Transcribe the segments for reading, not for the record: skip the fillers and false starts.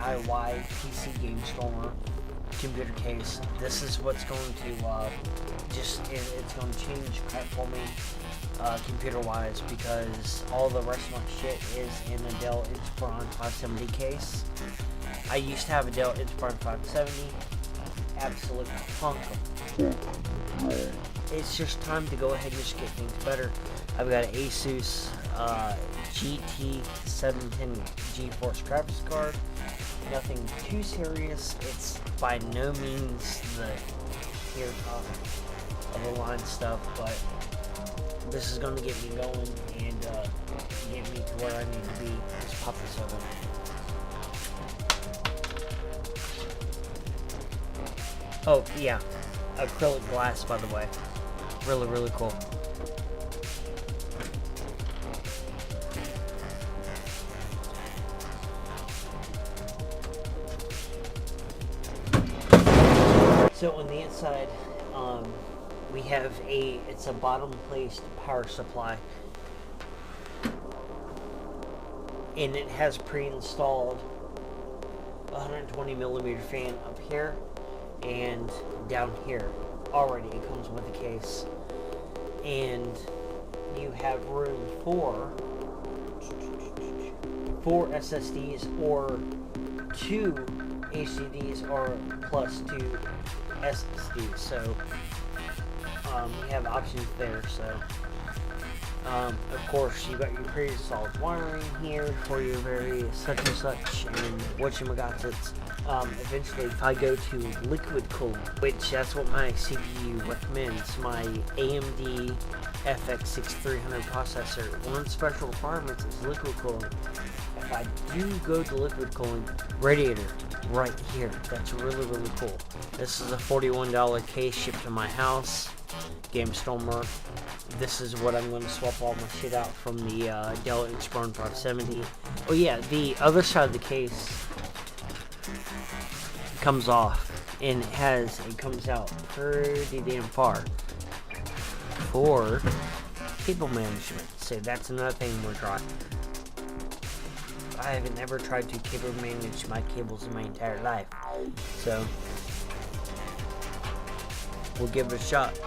DIY PC Game Stormer computer case. This is what's going to it's going to change crap for me computer wise, because all the rest of my shit is in a Dell Inspiron 570 case. I used to have a Dell Inspiron 570, absolute punk. It's just time to go ahead and just get things better. I've got an Asus GT710 GeForce graphics card. Nothing too serious. It's by no means the tier top of the line stuff, but this is going to get me going and get me to where I need to be. Let's pop this open. Oh yeah, acrylic glass, by the way. Really, really cool. So on the inside, we have it's a bottom placed power supply, and it has pre-installed 120 millimeter fan up here and down here. Already it comes with a case, and you have room for 4 SSDs or 2 HDDs or plus 2 SSDs. So you have options there. So of course you got your pre-installed wiring here for your various such and such and whatchamagotits. Eventually, if I go to liquid cooling, which that's what my CPU recommends, my AMD FX 6300 processor, one of the special requirements is liquid cooling. If I do go to liquid cooling, radiator right here. That's really, really cool. This is a $41 case shipped to my house. Game Stormer. This is what I'm going to swap all my shit out from the Dell Inspiron 570. Oh yeah, the other side of the case comes off, and it comes out pretty damn far for cable management. So that's another thing we're trying. I haven't ever tried to cable manage my cables in my entire life, so we'll give it a shot.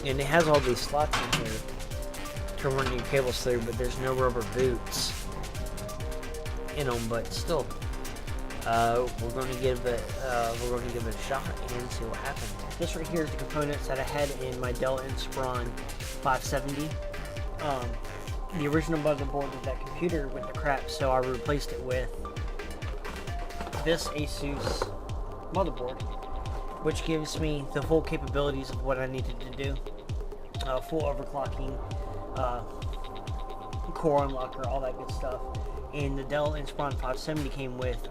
And it has all these slots in here to run your cables through, but there's no rubber boots in them. But still, we're going to give it a shot and see what happens. This right here is the components that I had in my Dell Inspiron 570. The original motherboard of that computer went to crap, so I replaced it with this Asus motherboard, which gives me the full capabilities of what I needed to do. Full overclocking, core unlocker, all that good stuff. And the Dell Inspiron 570 came with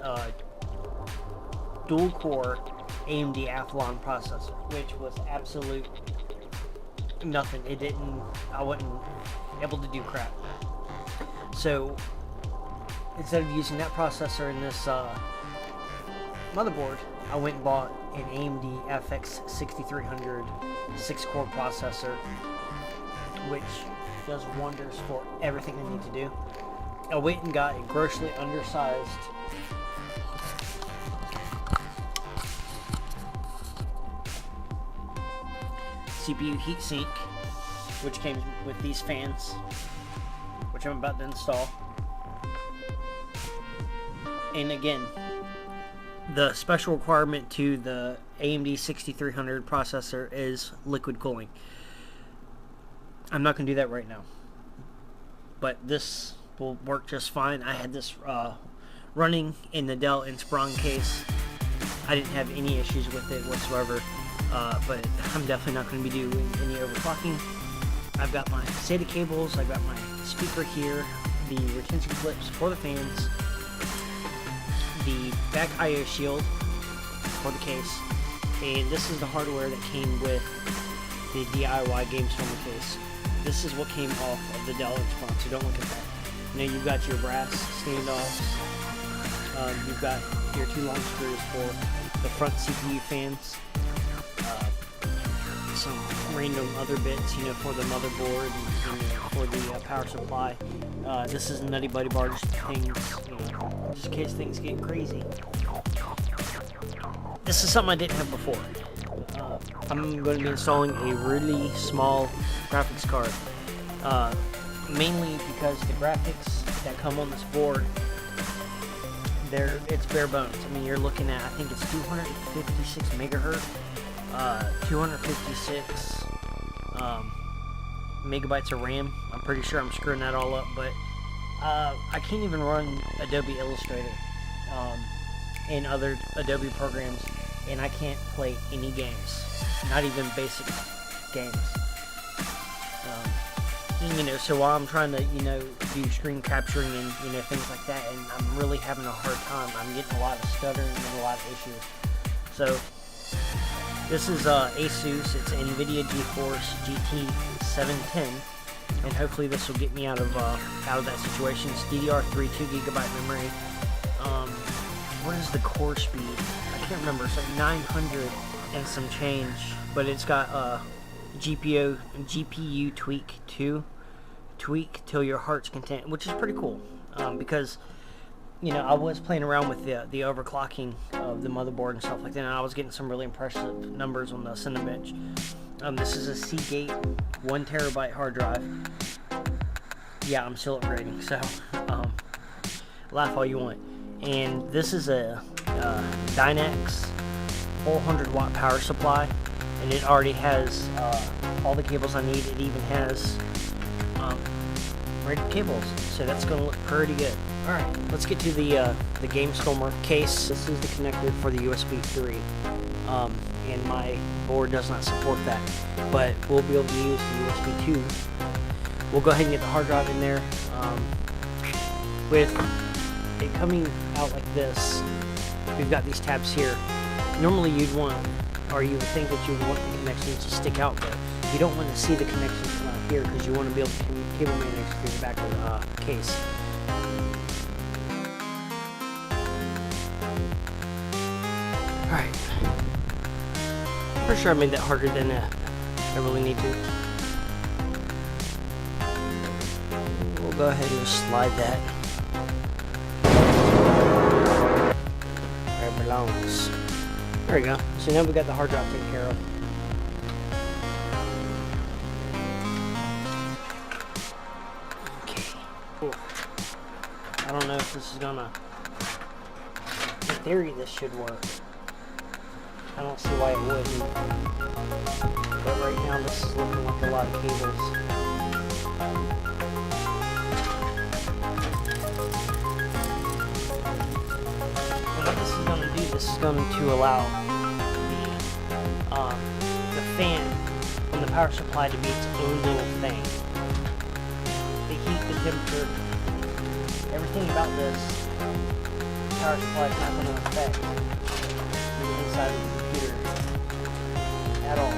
dual core AMD Athlon processor, which was absolute nothing. I wasn't able to do crap. So instead of using that processor in this motherboard, I went and bought an AMD FX 6300 6-core processor, which does wonders for everything I need to do. I went and got a grossly undersized CPU heatsink, which came with these fans, which I'm about to install. And again, the special requirement to the AMD 6300 processor is liquid cooling. I'm not going to do that right now, but this will work just fine. I had this running in the Dell Inspiron case. I didn't have any issues with it whatsoever, but I'm definitely not going to be doing any overclocking. I've got my SATA cables, I've got my speaker here, the retention clips for the fans, the back IO shield for the case, and this is the hardware that came with the DIY Game Stormer case. This is what came off of the Dell Inspiron, so don't look at that. Now you've got your brass standoffs, you've got your 2 long screws for the front CPU fans, some random other bits, for the motherboard and for the power supply. This is a Nutty Buddy bar, just things, just in case things get crazy. This is something I didn't have before. I'm going to be installing a really small graphics card. Mainly because the graphics that come on this board, it's bare bones. I mean, you're looking at, I think it's 256 megahertz, 256 megabytes of RAM. I'm pretty sure I'm screwing that all up, but I can't even run Adobe Illustrator and other Adobe programs, and I can't play any games, not even basic games. So while I'm trying to, do screen capturing and, things like that, and I'm really having a hard time, I'm getting a lot of stuttering and a lot of issues. So, this is Asus, it's NVIDIA GeForce GT 710, and hopefully this will get me out of that situation. It's DDR3, 2GB memory. What is the core speed? I can't remember, it's like 900 and some change, but it's got GPU tweak 2. Tweak till your heart's content, which is pretty cool, because I was playing around with the overclocking of the motherboard and stuff like that, and I was getting some really impressive numbers on the Cinebench. This is a Seagate 1 terabyte hard drive. Yeah, I'm still upgrading, so laugh all you want. And this is a Dynex 400 watt power supply, and it already has all the cables I need. It even has rated cables, so that's going to look pretty good. Alright, let's get to the GameStormer case. This is the connector for the USB 3, and my board does not support that, but we'll be able to use the USB 2. We'll go ahead and get the hard drive in there. With it coming out like this, we've got these tabs here. Normally you would think that you would want the connections to stick out, but you don't want to see the connections from out here because you want to be able to cable manage through the back of the case. Alright. Pretty sure I made that harder than I really need to. We'll go ahead and just slide that where it belongs. There we go. So now we got the hard drive taken care of. Okay. Cool. I don't know if this is gonna... In theory, this should work. I don't see why it wouldn't. But right now, this is looking like a lot of cables. What this is going to do, this is going to allow the fan from the power supply to be its own little thing. The heat, the temperature, everything about this power supply is not going to affect the inside of the computer at all.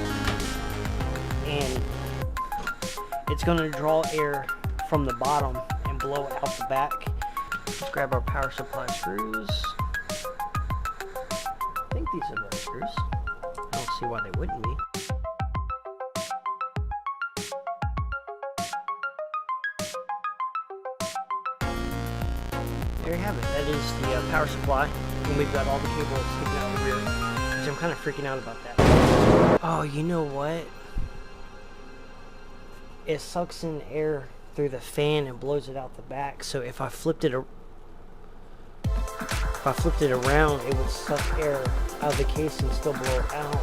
And it's going to draw air from the bottom and blow it out the back. Let's grab our power supply screws. I think these are those screws. I don't see why they wouldn't be. There you have it. That is the power supply. And we've got all the cables sticking out the rear. So I'm kind of freaking out about that. Oh, you know what? It sucks in air through the fan and blows it out the back. So if I flipped it around, it would suck air out of the case and still blow it out.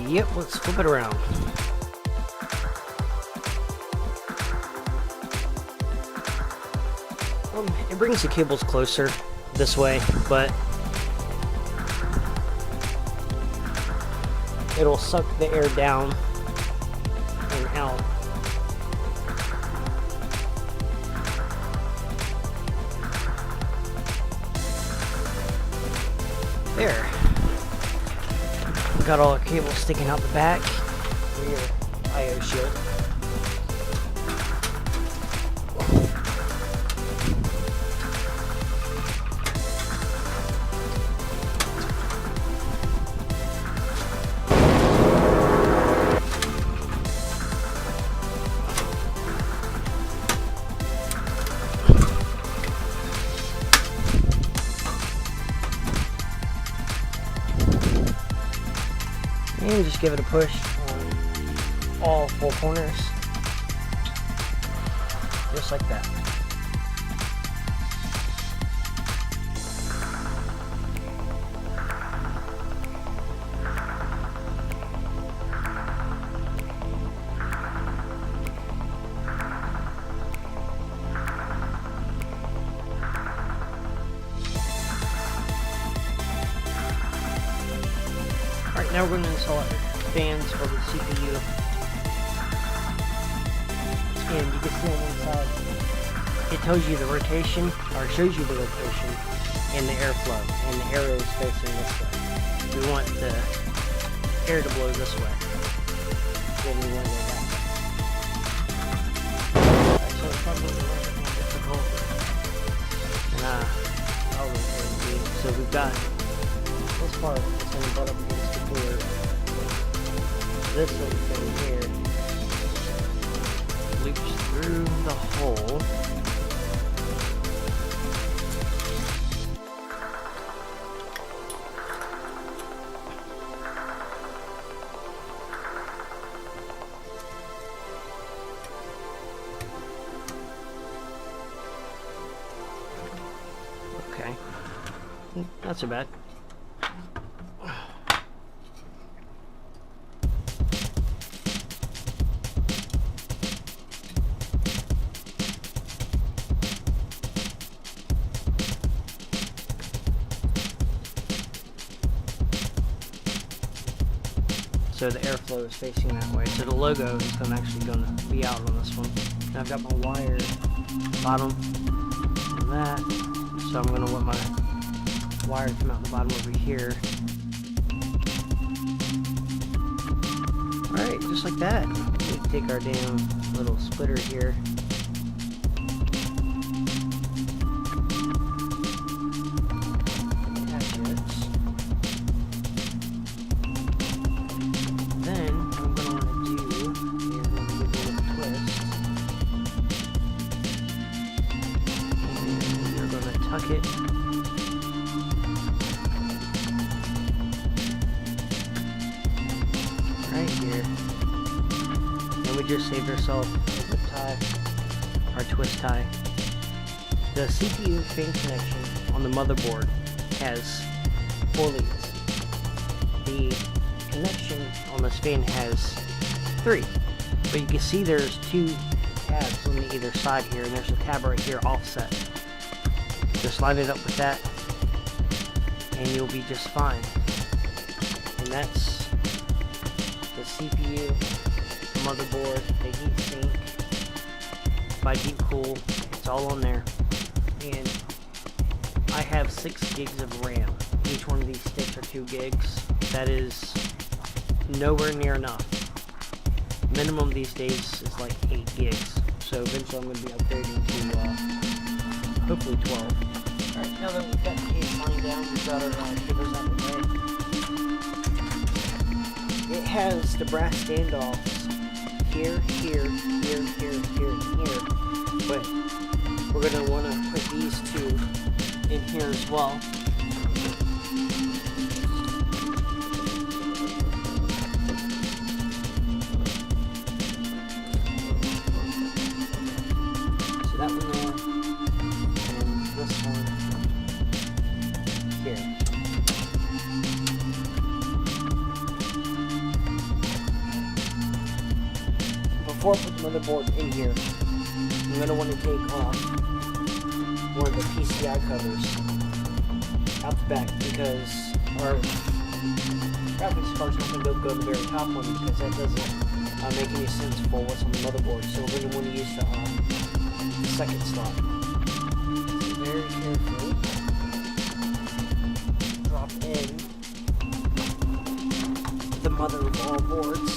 Yep, let's flip it around. It brings the cables closer this way, but it'll suck the air down and out. There. We got all our cables sticking out the back. Rear I/O shield. and just give it a push on all 4 corners, just like that. Alright, now we're going to install fans for the CPU. And you can see on one side, it tells you the rotation, or shows you the rotation, and the airflow, and the arrow is facing this way. We want the air to blow this way. Then we want to go that way. Alright, so it's probably a little bit more difficult. And I'll really do. So we've got this part that's going to butt up against the board. This little thing here loops through the hole. Okay, not so bad. So the airflow is facing that way. So the logo is actually going to be out on this one. And I've got my wire bottom on that. So I'm going to want my wire to come out the bottom over here. Alright, just like that. We take our damn little splitter here. Tuck it right here, and we just saved ourselves a zip tie, our twist tie. The CPU fan connection on the motherboard has 4 leads. The connection on this fan has 3, but you can see there's 2 tabs on either side here, and there's a tab right here offset. Just line it up with that, and you'll be just fine. And that's the CPU, the motherboard, the heatsink by Deepcool. It's all on there. And I have 6 gigs of RAM. Each one of these sticks are 2 gigs. That is nowhere near enough. Minimum these days is like 8 gigs. So eventually I'm going to be upgrading to hopefully 12. Alright, now that we've got the case lined down, we've got our cables out of the way. It has the brass standoffs here, here, here, here, here, and here. But we're going to want to put these 2 in here as well. So that one there. This one here. Before I put the motherboard in here, I'm going to want to take off one of the PCI covers out the back, because our graphics card's not going to go to the very top one, because that doesn't make any sense for what's on the motherboard. So we're going to want to use the second slot. Very carefully drop in the mother of all boards.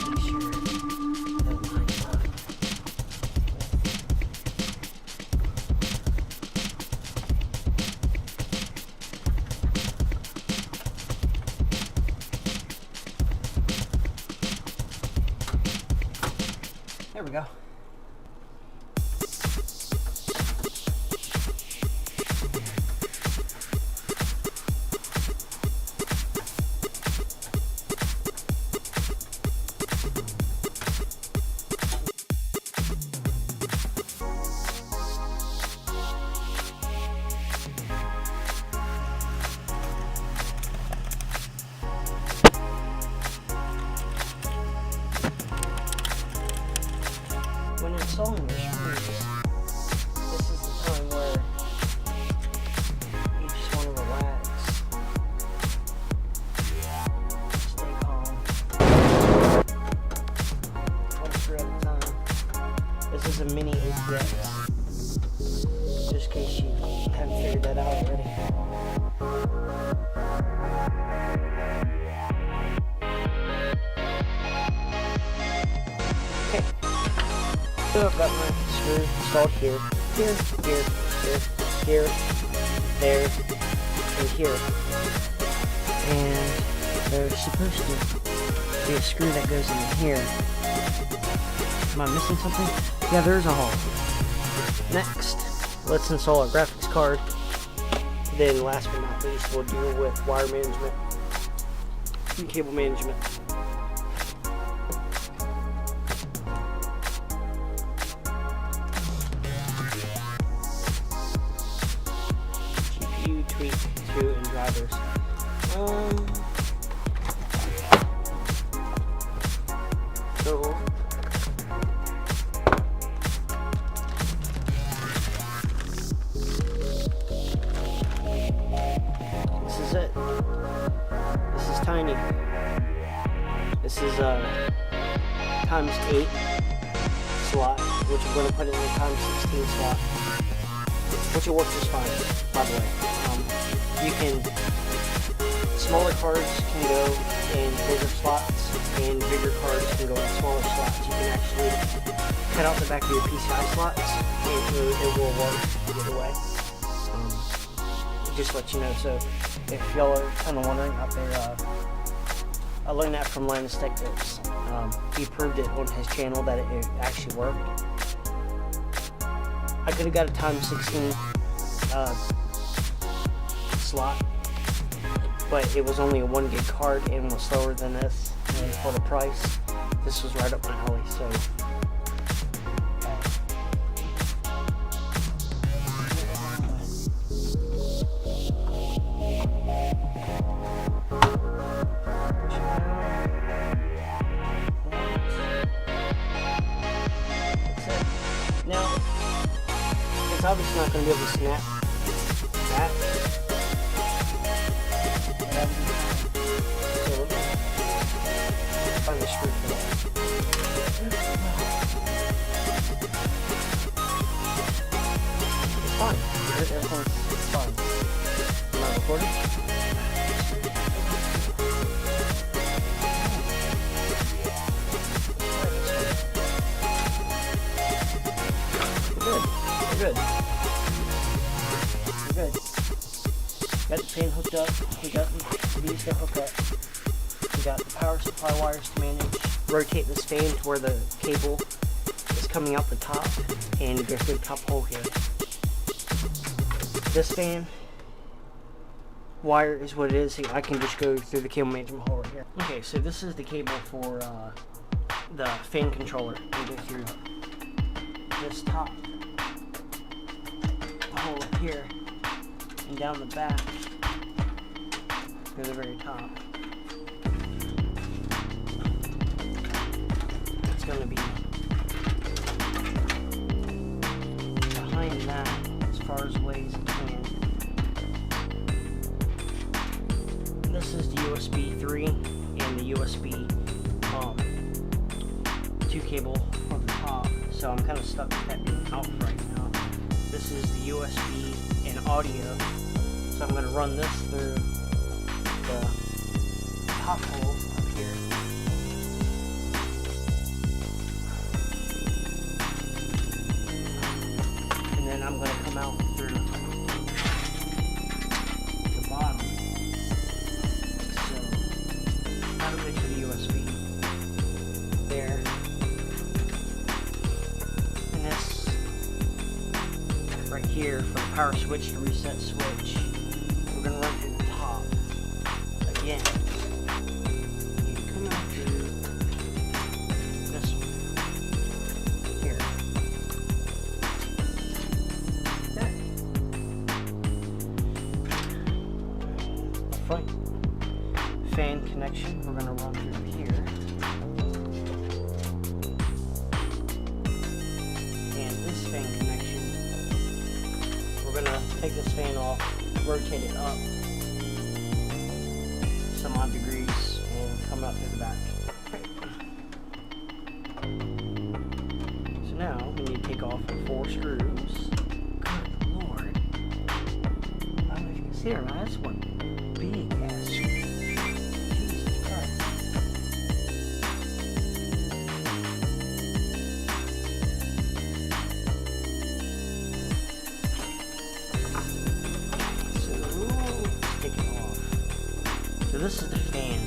Make sure that lines up. There we go. When installing your screws, this is the time where you just want to relax. Stay calm. One screw at a time. This is a mini ATX. Just in case you haven't figured that out already. Okay. So I've got my screw installed here, there, and here. And there's supposed to be a screw that goes in here. Am I missing something? Yeah, there's a hole. Next, let's install our graphics card. Then last but not least, we'll deal with wire management and cable management. GPU, tweak, 2, and drivers. So this is it. This is tiny. This is times 8 slot, which I'm going to put in the times 16 slot, which it works just fine, by the way. You can, smaller cards can go in bigger slots, and bigger cards can go in smaller slots. You can actually cut out the back of your PCI slots, and it will work either way. Just let you know. So if y'all are kind of wondering out there, I learned that from Linus Tech Tips. He proved it on his channel that it actually worked. I could have got a times 16 slot, but it was only a 1 gig card and was slower than this, and for the price, this was right up my alley. So now, it's obviously not going to be able to snap that. So, find the screw for that. It's fine. Everything's fine. Am I recording? Good. We're good. Got the fan hooked up. We got these to hook up. We got the power supply wires to manage. Rotate this fan to where the cable is coming out the top and go through the top hole here. This fan wire is what it is. I can just go through the cable management hole right here. Okay, so this is the cable for the fan controller. We go through this top hole up here and down the back to the very top. It's going to be behind that as far as away as it can. This is the USB 3 and the USB 2 cable on the top, so I'm kind of stuck with that being out right now. This is the USB and audio, so I'm going to run this through the top hole up here. And then I'm going to come out through the bottom. So that'll make the USB there. And this right here for the power switch to reset switch. We're going to run through the top again. You come out through this one here. Okay. Front fan connection we're going to run through here. take this fan off, rotate it up some odd degrees, and come out through the back. So now we need to take off the 4 screws. Good lord. I don't know if you can see it or not. That's one big ass screw. Jesus Christ. So this is the fan.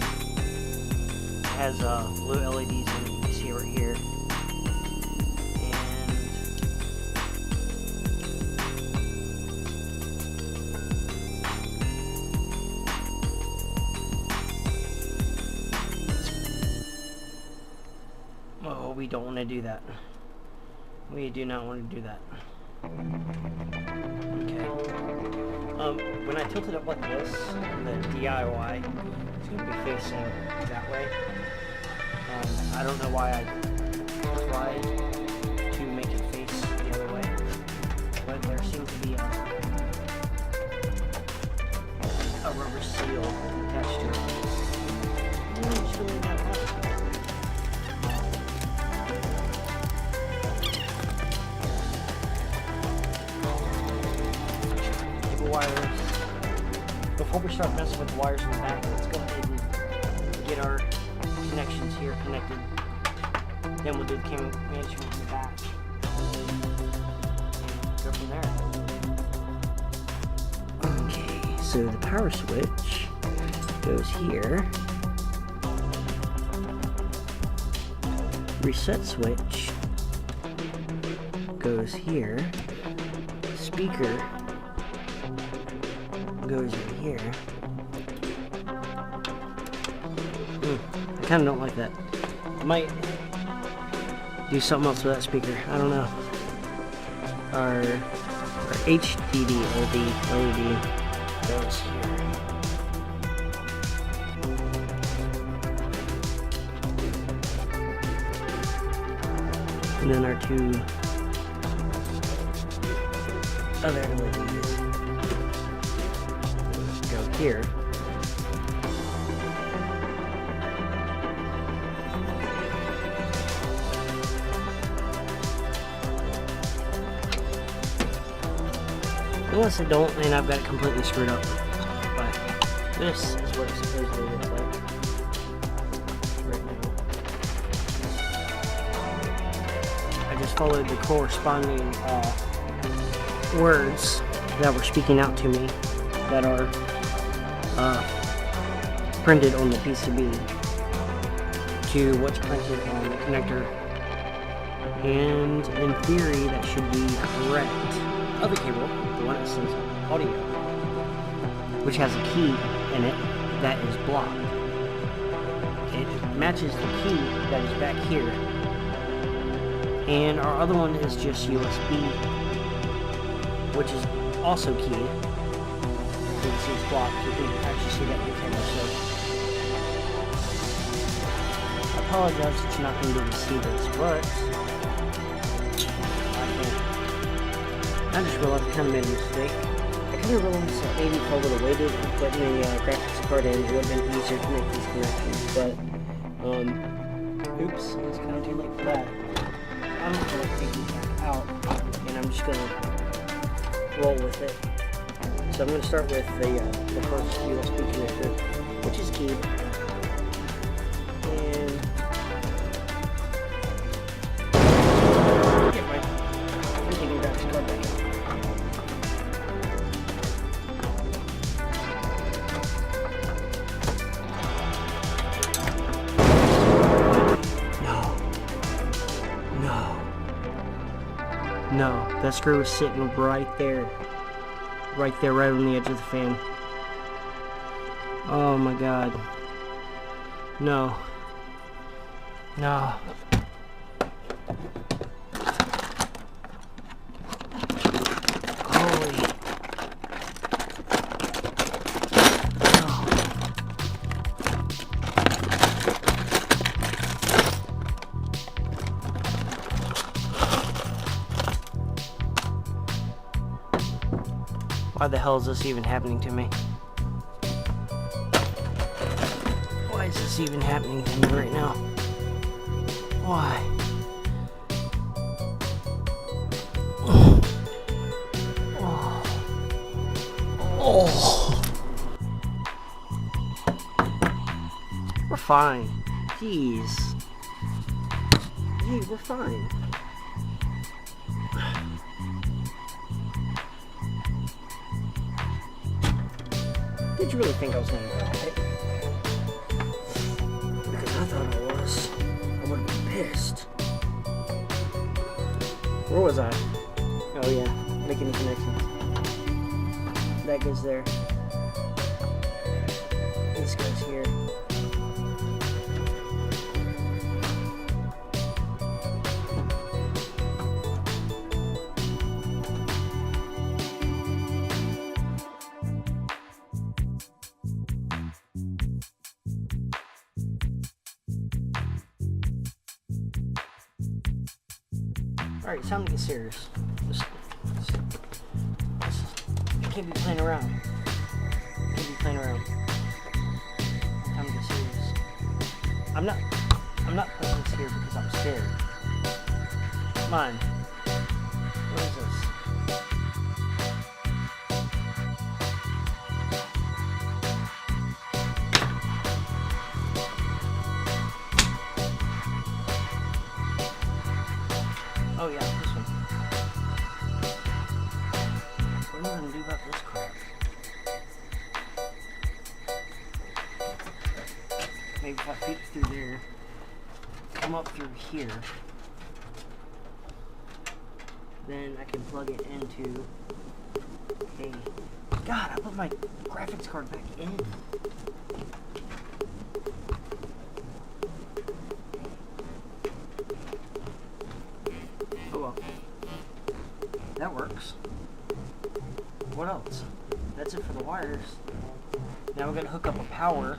It has blue LEDs in it. You can see it right here. And oh, we don't want to do that. We do not want to do that. Okay. When I tilt it up like this, the DIY, it's going to be facing that way. I don't know why I tried to make it face the other way, but there seems to be a rubber seal attached to it. It's really not that. Wires. Before we start messing with the wires in the back, let's go ahead and get our connections here connected. Then we'll do the camera management in the back. And go from there. Okay, so the power switch goes here. Reset switch goes here. Speaker goes in here. I kind of don't like that. I might do something else with that speaker. I don't know. Our HDD LED goes here. And then our 2 other LEDs go here. Unless I don't, and I've got it completely screwed up. But this is what it supposedly looks like right now. I just followed the corresponding words that were speaking out to me that are printed on the PCB to what's printed on the connector, and in theory that should be correct. Other cable, the one that says audio, which has a key in it that is blocked. It matches the key that is back here, and our other one is just USB, which is also keyed. You can see it's blocked. You can actually see that in the camera. So I apologize that you're not going to be able to see this, but I just realized I kind of made a mistake. I kind of realized that maybe if I would have waited and put in a graphics card in, it would have been easier to make these connections. But oops, it's kind of too late for that. I'm just going to take these back out, and I'm just going to roll with it. So I'm going to start with the first USB connector, which is keyed. And get my freaking graphics card back. No, that screw was sitting right there. Right there, right on the edge of the fan. Oh my god. No. No. Holy. Why the hell is this even happening to me? Why is this even happening to me right now? Why? Oh. We're fine. Jeez. Hey, we're fine. Did you really think I was gonna die? Because I thought I was. I would have been pissed. Where was I? Oh yeah, making the connections. That goes there. This goes here. Alright, it's time to get serious. I can't be playing around. Time to get serious. I'm not putting this here because I'm scared. Come on. What is this? Oh yeah, this one. What am I gonna do about this crap? Maybe if I peek through there, come up through here, then I can plug it into a... God, I put my graphics card back in. Oh well. That works. What else? That's it for the wires. Now we're going to hook up a power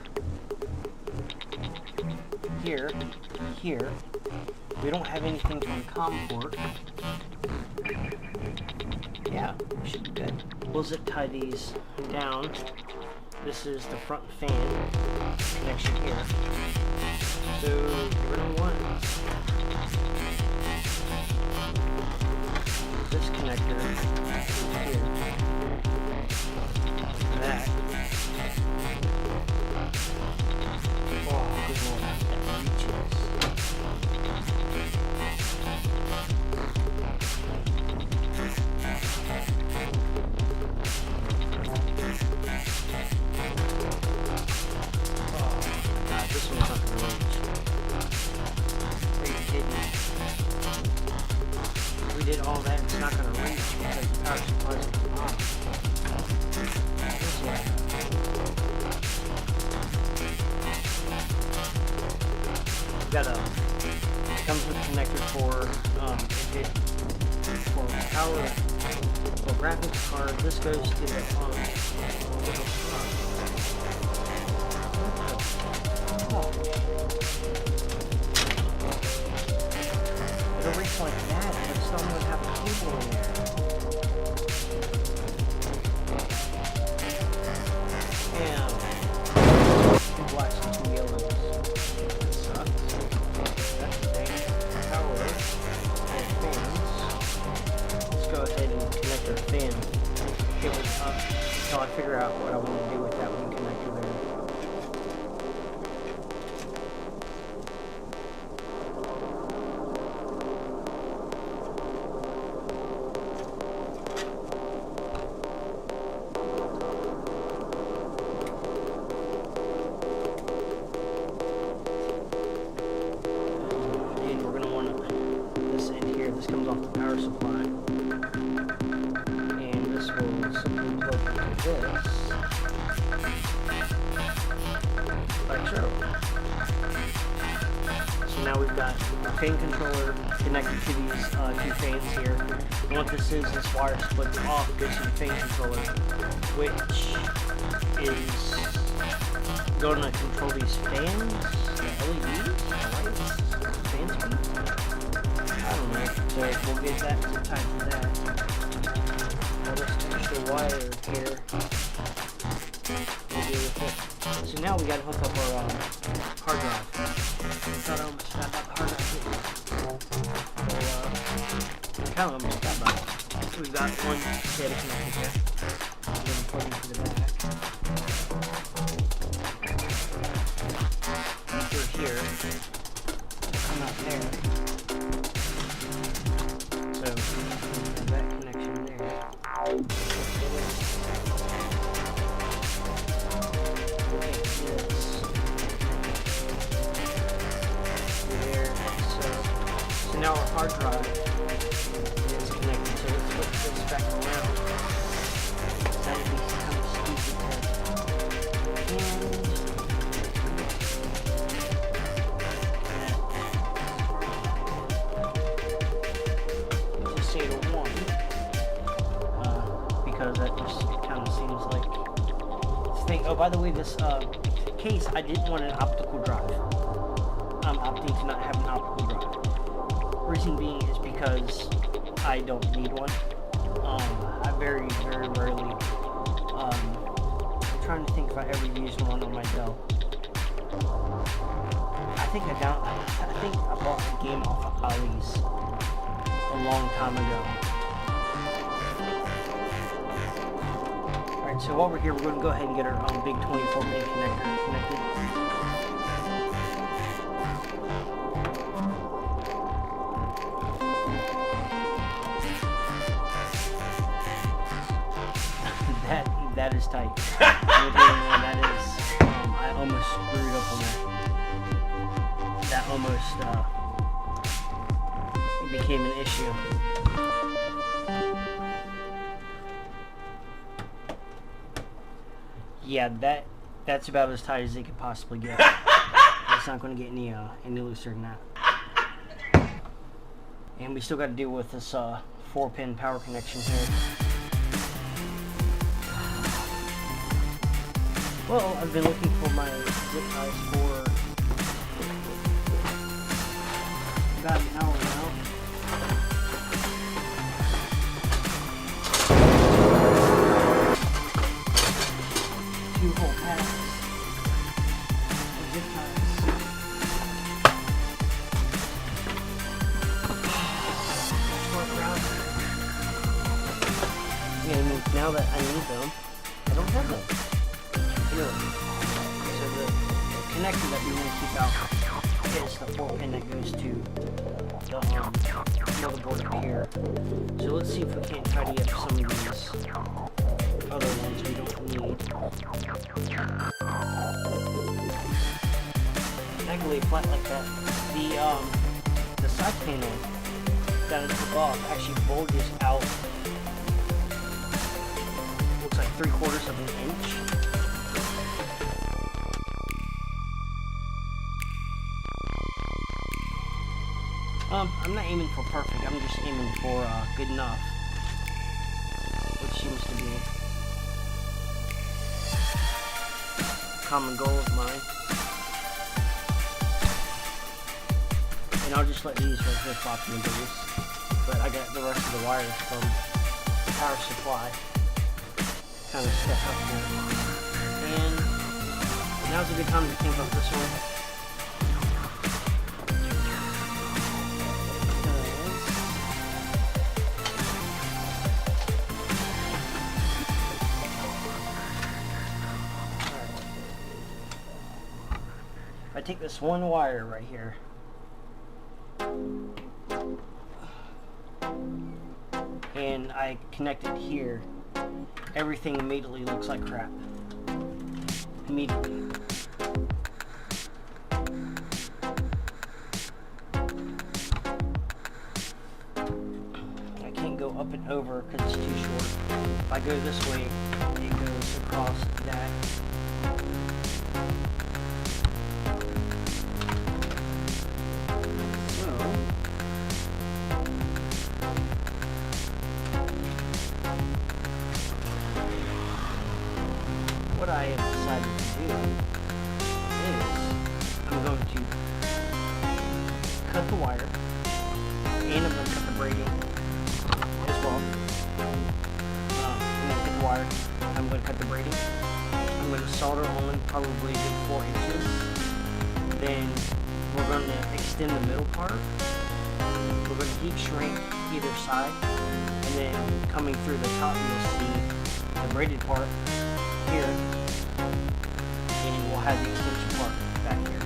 here. We don't have anything on the COM port. Yeah, we should be good. We'll zip tie these down. This is the front fan connection here. So we're going to want this connector here. That. Oh, good lord, that reaches. Oh, God, this one's not gonna reach. Are you kidding me? We did all that, it's not gonna reach because the power supply's off. This one. Got a, it comes with a connector for power or graphics card. This goes to the it'll reach like that, but it's not going to have a cable in there. Damn. Black and two yellows. That sucks. That's the thing. Power and fans. Let's go ahead and connect our fan. It was up until I figure out what I want to do with that one connector there. This comes off the power supply, and this will simply plug into this, like so. So now we've got a fan controller connected to these two fans here. And what this is, this wire splits off, goes to the fan controller, which is going to control these fans, the LEDs, the lights, fan speed. I don't know, so we'll get that some time for that. All this extra wire here. So now we gotta hook up our hard drive. Thought I almost got that hard drive here. So, kind of almost got that. So we've got one data connected here. I'm going to plug into the back. Through here. Come out there. So, that connection there. So now our hard drive is connected, so let's flip this back around. That would be kind of stupid and just say to 1, because that just kind of seems like this thing. Oh, by the way, this case, I didn't want an optical drive. I'm opting to not have an optical drive. Reason being is because I don't need one. I very, very rarely. I'm trying to think if I ever used one on my Dell. I think I bought the game off of Ollie's a long time ago. Alright, so while we're here, we're going to go ahead and get our big 24-pin connector connected. That is tight. That is, I almost screwed up on that. That almost became an issue. Yeah, that's about as tight as it could possibly get. It's not going to get any looser than that. And we still got to deal with this 4-pin power connection here. Well, I've been looking for my zip ties for about an hour now. 2 whole packs of zip ties. And now that I need them, I don't have them. So the connector that we want to keep out is the 4-pin that goes to the motherboard up here. So let's see if we can't tidy up some of these other ones we don't need. I can lay it flat like that. The side panel that I took off actually bulges out. Looks like 3/4 of an inch. I'm not aiming for perfect, I'm just aiming for good enough, which seems to be a common goal of mine. And I'll just let these right here flop in the base, but I got the rest of the wires from the power supply kind of stuck up here. And now's a good time to clamp up this one. I take this one wire right here and I connect it here, everything immediately looks like crap. Immediately. I can't go up and over because it's too short. If I go this way, it goes across that. What I have decided to do is I'm going to cut the wire and I'm going to cut the braiding as well. I'm going to cut the wire solder on probably a good 4 inches. Then we're going to extend the middle part. We're going to heat shrink either side, and then coming through the top you'll see the braided part here, and we'll have the extension part back here.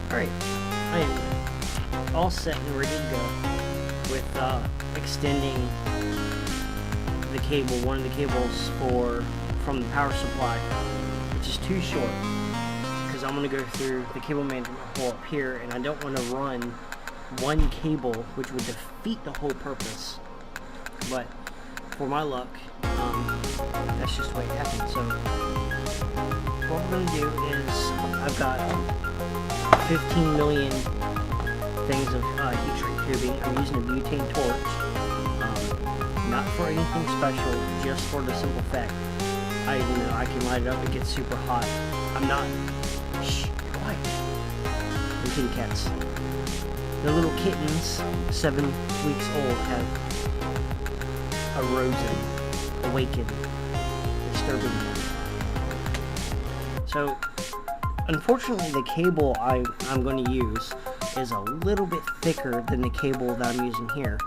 Alright, I am all set and ready to go with extending the cable, one of the cables from the power supply, which is too short, because I'm going to go through the cable management hole up here, and I don't want to run one cable, which would defeat the whole purpose. But for my luck, that's just the way it happened. So what we're going to do is, I've got 15 million things of heat shrink tubing. I'm using a butane torch. Not for anything special, just for the simple fact I can light it up. It gets super hot. I'm not. Shh, you're quiet. The kitty cats. The little kittens, 7 weeks old, have arisen, awakened, disturbing them. So, unfortunately, the cable I'm going to use is a little bit thicker than the cable that I'm using here.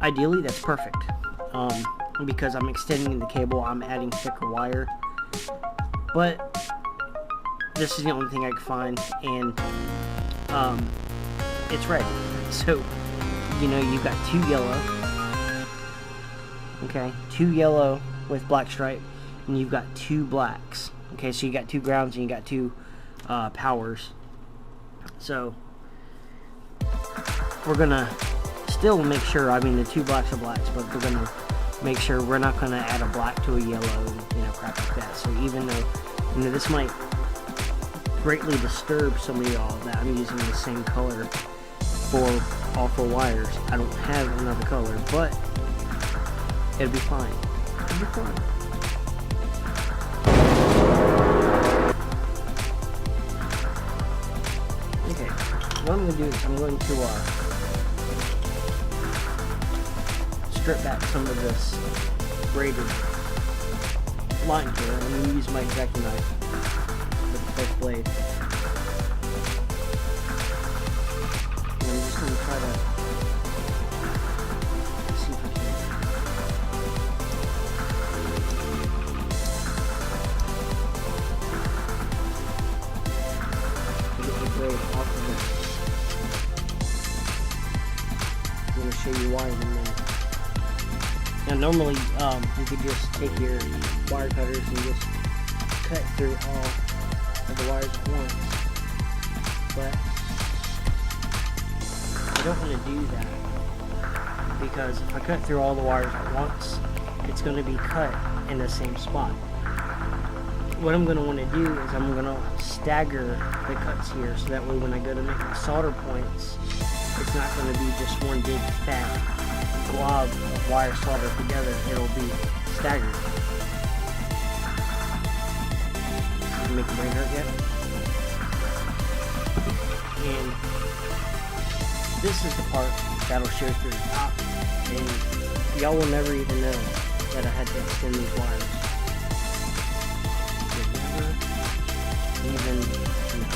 Ideally, that's perfect, because I'm extending the cable, I'm adding thicker wire, but this is the only thing I could find, and it's ready. So, you've got 2 yellow, okay, 2 yellow with black stripe, and you've got 2 blacks, okay, so you got 2 grounds and you got 2 powers. So, we're gonna still make sure, the 2 blacks are blacks, but we're going to make sure we're not going to add a black to a yellow and, crap like that. So even though, this might greatly disturb some of y'all that I'm using the same color for all 4 wires, I don't have another color, but it'll be fine. It'll be fine. Okay, what I'm going to do is I'm going to strip back some of this braided line here. I'm going to use my X-Acto knife with the first blade. And I'm just going to try to see if I can get the blade off of it. I'm going to show you why in a minute. Now normally, you could just take your wire cutters and just cut through all of the wires at once, but I don't want to do that, because if I cut through all the wires at once, it's going to be cut in the same spot. What I'm going to want to do is I'm going to stagger the cuts here, so that way when I go to make my solder points, it's not going to be just one big fat blob of wire soldered together. It'll be staggered. Does it make the brain hurt yet? And this is the part that'll show through the top, and y'all will never even know that I had to extend these wires. You'll never even know.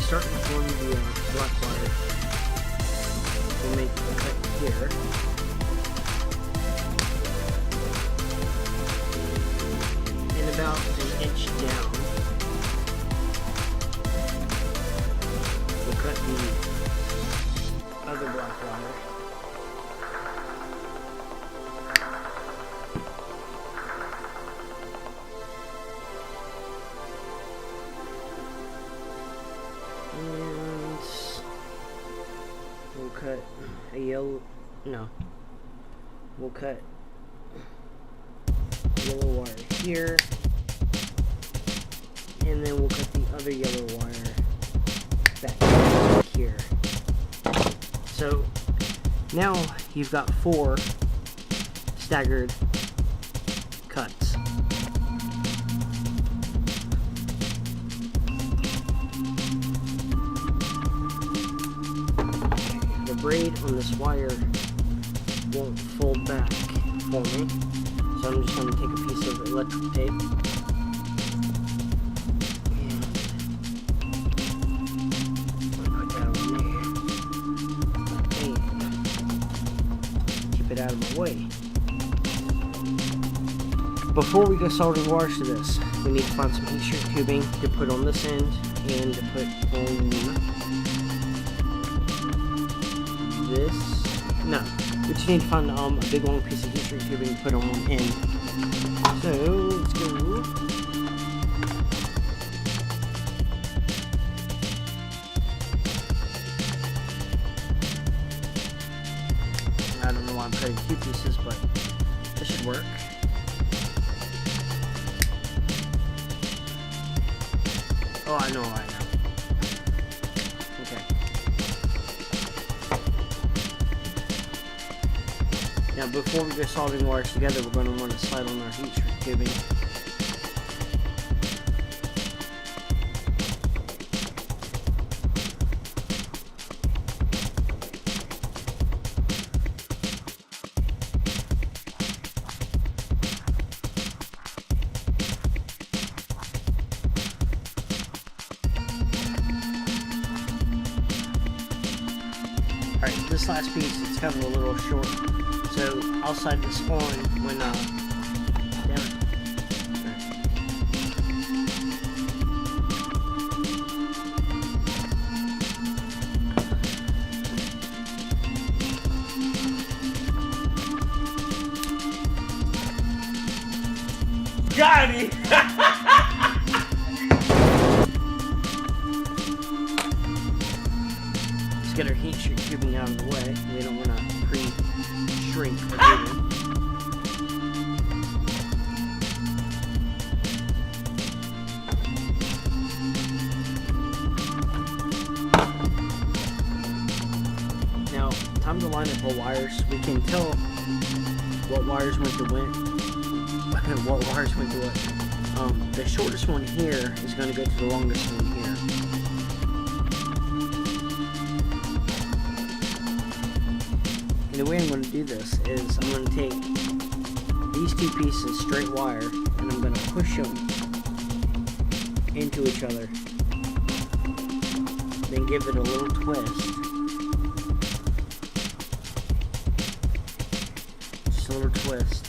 Starting from the black wire, we'll make a cut here. About an inch down, we'll cut the other black wire. And we'll cut a yellow, we'll cut yellow wire here. And then we'll cut the other yellow wire back here. So now you've got 4 staggered cuts. The braid on this wire won't fold back for me, So I'm just going to take a piece of electric tape and put that on there. And keep it out of my way. Before we go soldering wires to this, we need to find some heat shrink tubing to put on this end and to put on this. No, we just need to find a big long piece of heat shrink tubing to put on one end. So let's go. I don't know why I'm putting two pieces, but this should work. Oh, I know. Okay. Now, before we go soldering wires together, we're going to want to slide on our heat shrink tubing. Alright, this last piece is kind of a little short, so I'll slide this on when, down. Got it! Let's get our heat shrink tubing out of the way. We don't want to pre-shrink our tubing. Now, time to line up our wires. We can tell what wires went to when, what wires went to what. The shortest one here is going to go to the longest one here. And the way I'm going to do this is I'm going to take these two pieces straight wire and I'm going to push them into each other. Then give it a little twist. Just a little twist.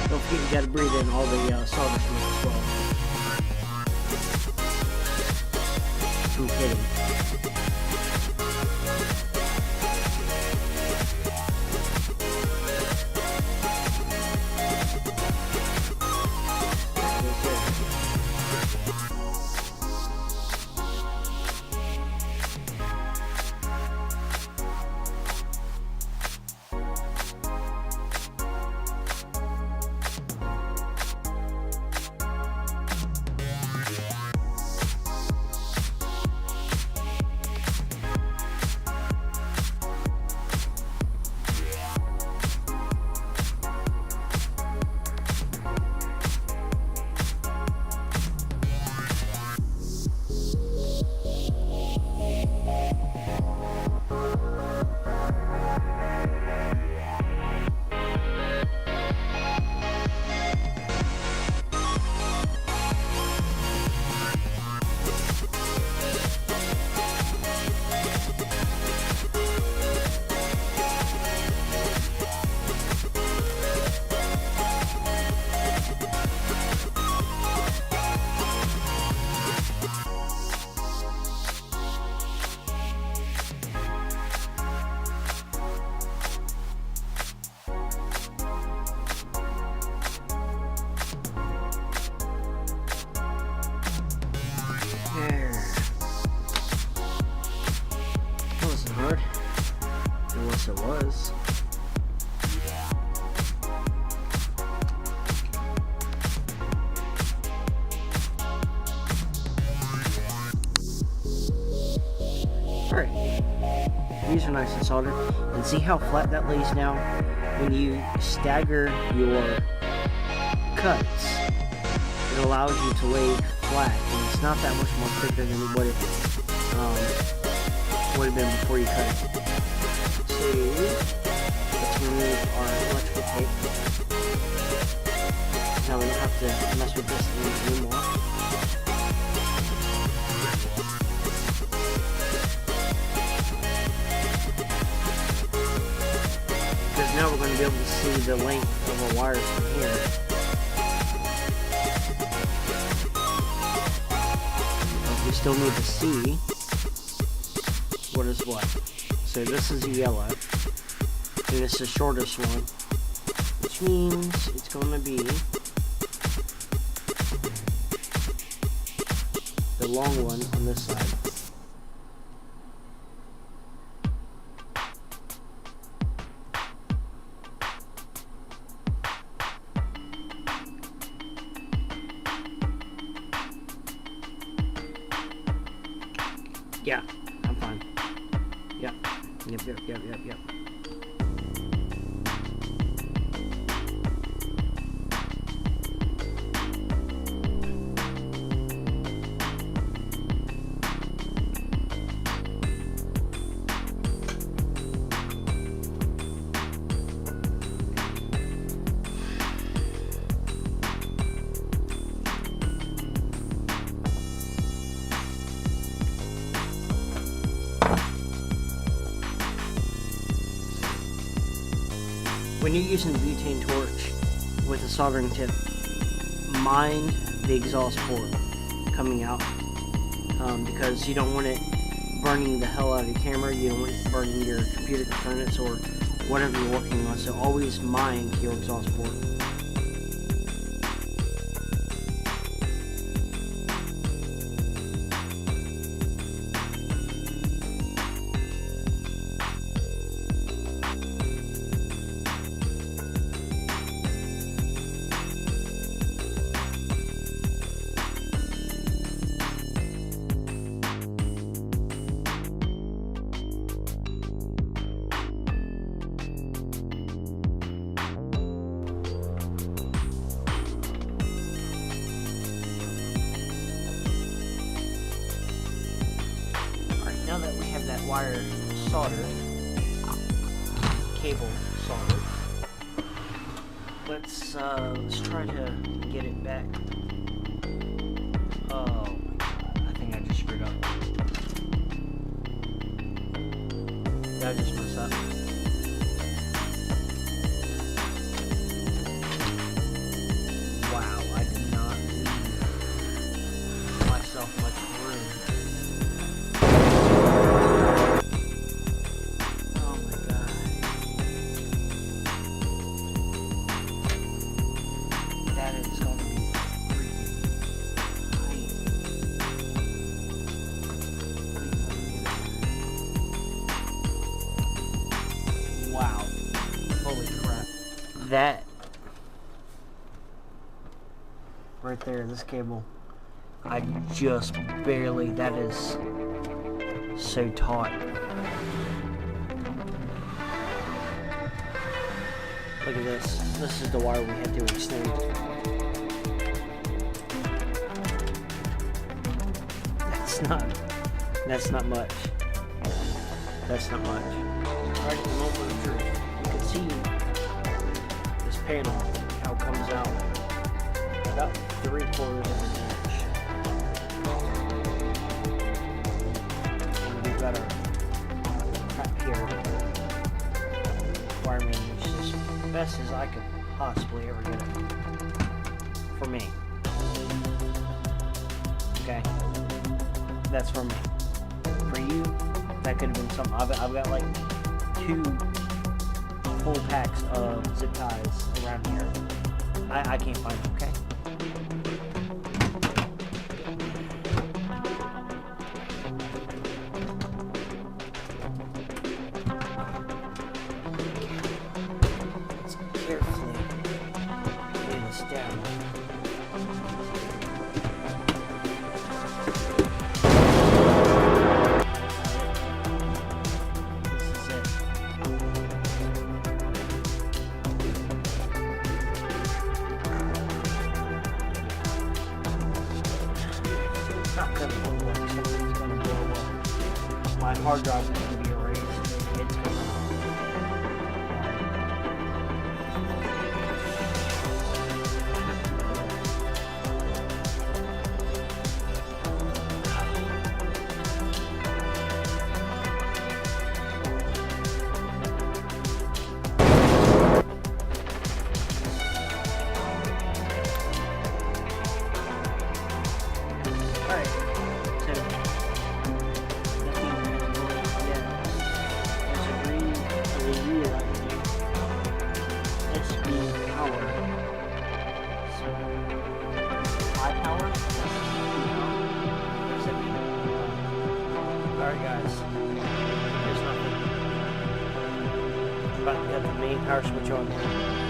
Don't forget you gotta breathe in all the solder smoke as well. Too kidding. these are nice and soldered. And see how flat that lays down? When you stagger your cuts, it allows you to lay flat, and it's not that much more quicker than what it would have been before you cut it. So let's remove our electrical tape. Now we don't have to mess with this anymore. Because now we're going to be able to see the length of our wires from here. But we still need to see what is what. So this is the yellow, and this is the shortest one, which means it's going to be the long one on this side. Yeah, I'm fine. Yep. Yep. When you're using the butane torch with a soldering tip, mind the exhaust port coming out, because you don't want it burning the hell out of your camera, you don't want it burning your computer components or whatever you're working on, so always mind your exhaust port. Now that we have that wire soldered, cable soldered, let's try to get it back. Oh my god, I think I just screwed up. Did I just mess up? Wow, I did not leave myself much room. Wow. Holy crap. That right there, this cable, I just barely, that is so taut. Look at this. This is the wire we had to extend. That's not much. That's not much. Right at the moment of truth, you can see this panel, how it comes out about 3/4 of an inch. And we've got our cut here. Wire manage as best as I could possibly ever get it. For me. Okay. That's for me. For you, that could have been something. I've got like 2 full packs of zip ties around here. I can't find them, okay? Let's carefully lay this down. This everything works, something's going to blow up. My hard drive is going to be erased. It's going to. Alright, so nothing has moved yet. Let's agree to review that SB power. So, high power? Alright guys, here's nothing. I'm about to get the main power switch on here.